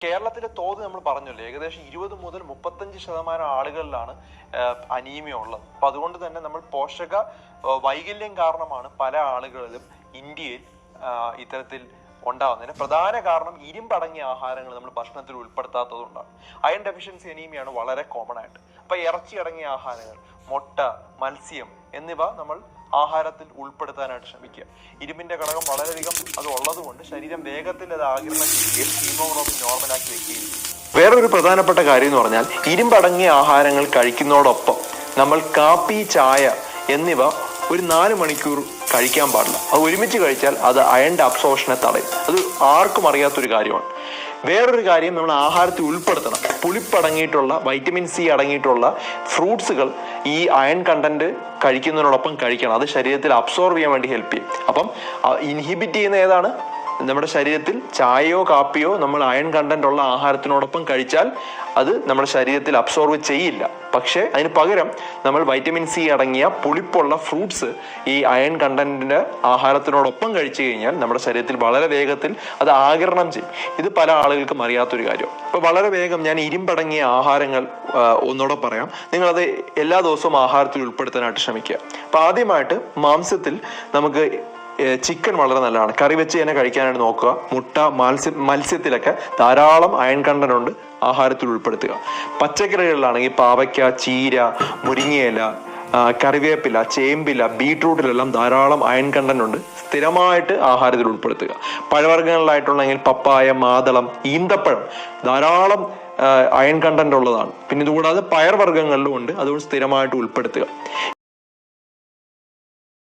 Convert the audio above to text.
കേരളത്തിലെ തോത് നമ്മൾ പറഞ്ഞല്ലോ, ഏകദേശം 20 മുതൽ 35% ആളുകളിലാണ് അനീമിയ ഉള്ളത്. അപ്പൊ അതുകൊണ്ട് തന്നെ നമ്മൾ പോഷക വൈകല്യം കാരണമാണ് പല ആളുകളിലും ഇന്ത്യയിൽ ഇത്തരത്തിൽ ഉണ്ടാകുന്നതിന് പ്രധാന കാരണം ഇരുമ്പടങ്ങിയ ആഹാരങ്ങൾ നമ്മൾ ഭക്ഷണത്തിൽ ഉൾപ്പെടുത്താത്തത് കൊണ്ടാണ്. അയൺ ഡെഫിഷ്യൻസി അനീമിയാണ് വളരെ കോമൺ ആയിട്ട്. അപ്പൊ ഇറച്ചി അടങ്ങിയ ആഹാരങ്ങൾ, മുട്ട, മത്സ്യം എന്നിവ നമ്മൾ ആഹാരത്തിൽ ഉൾപ്പെടുത്താനായിട്ട് ശ്രമിക്കുക. ഇരുമ്പിന്റെ ഘടകം വളരെയധികം അത് ഉള്ളത് കൊണ്ട് ശരീരം വേഗത്തിൽ അത് ആഗിരണം ചെയ്യുകയും ഹീമോഗ്ലോബിൻ നോർമലാക്കി വെക്കുകയും ചെയ്യും. വേറൊരു പ്രധാനപ്പെട്ട കാര്യം എന്ന് പറഞ്ഞാൽ, ഇരുമ്പടങ്ങിയ ആഹാരങ്ങൾ കഴിക്കുന്നതോടൊപ്പം നമ്മൾ കാപ്പി, ചായ എന്നിവ ഒരു 4 മണിക്കൂർ കഴിക്കാൻ പാടില്ല. അത് ഒരുമിച്ച് കഴിച്ചാൽ അത് അയണിന്റെ അബ്സോർപ്ഷനെ തടയും. അത് ആർക്കും അറിയാത്തൊരു കാര്യമാണ്. വേറൊരു കാര്യം, നമ്മൾ ആഹാരത്തിൽ ഉൾപ്പെടുത്തണം. പുളിപ്പടങ്ങിയിട്ടുള്ള, വൈറ്റമിൻ സി അടങ്ങിയിട്ടുള്ള ഫ്രൂട്ട്സുകൾ ഈ അയൺ കണ്ടന്റ് കഴിക്കുന്നതിനോടൊപ്പം കഴിക്കണം. അത് ശരീരത്തിൽ അബ്സോർവ് ചെയ്യാൻ വേണ്ടി ഹെൽപ്പ് ചെയ്യും. അപ്പം ഇൻഹിബിറ്റ് ചെയ്യുന്ന ഏതാണ്? നമ്മുടെ ശരീരത്തിൽ ചായയോ കാപ്പിയോ നമ്മൾ അയൺ കണ്ടന്റ് ഉള്ള ആഹാരത്തിനോടൊപ്പം കഴിച്ചാൽ അത് നമ്മുടെ ശരീരത്തിൽ അബ്സോർവ് ചെയ്യില്ല. പക്ഷെ അതിന് പകരം നമ്മൾ വൈറ്റമിൻ സി അടങ്ങിയ പുളിപ്പുള്ള ഫ്രൂട്ട്സ് ഈ അയൺ കണ്ടന്റിന്റെ ആഹാരത്തിനോടൊപ്പം കഴിച്ചു കഴിഞ്ഞാൽ നമ്മുടെ ശരീരത്തിൽ വളരെ വേഗത്തിൽ അത് ആഗിരണം ചെയ്യും. ഇത് പല ആളുകൾക്കും അറിയാത്തൊരു കാര്യം. അപ്പൊ വളരെ വേഗം ഞാൻ ഇരുമ്പടങ്ങിയ ആഹാരങ്ങൾ ഒന്നുകൂടെ പറയാം. നിങ്ങളത് എല്ലാ ദിവസവും ആഹാരത്തിൽ ഉൾപ്പെടുത്താനായിട്ട് ശ്രമിക്കുക. അപ്പൊ ആദ്യമായിട്ട് മാംസത്തിൽ നമുക്ക് ചിക്കൻ വളരെ നല്ലതാണ്. കറി വെച്ച് തന്നെ കഴിക്കാനായിട്ട് നോക്കുക. മുട്ട, മത്സ്യത്തിലൊക്കെ ധാരാളം അയൺ കണ്ടന്റ് ഉണ്ട്, ആഹാരത്തിൽ ഉൾപ്പെടുത്തുക. പച്ചക്കറികളിലാണെങ്കിൽ പാവയ്ക്ക, ചീര, മുരിങ്ങയില, കറിവേപ്പില, ചേമ്പില, ബീട്രൂട്ടിലെല്ലാം ധാരാളം അയൺ കണ്ടന്റ് ഉണ്ട്, സ്ഥിരമായിട്ട് ആഹാരത്തിൽ ഉൾപ്പെടുത്തുക. പഴവർഗ്ഗങ്ങളിലായിട്ടുണ്ടെങ്കിൽ പപ്പായ, മാതളം, ഈന്തപ്പഴം ധാരാളം അയൺ കണ്ടന്റ് ഉള്ളതാണ്. പിന്നെ ഇതുകൂടാതെ പയർവർഗ്ഗങ്ങളിലും ഉണ്ട്, അതുകൊണ്ട് സ്ഥിരമായിട്ട് ഉൾപ്പെടുത്തുക.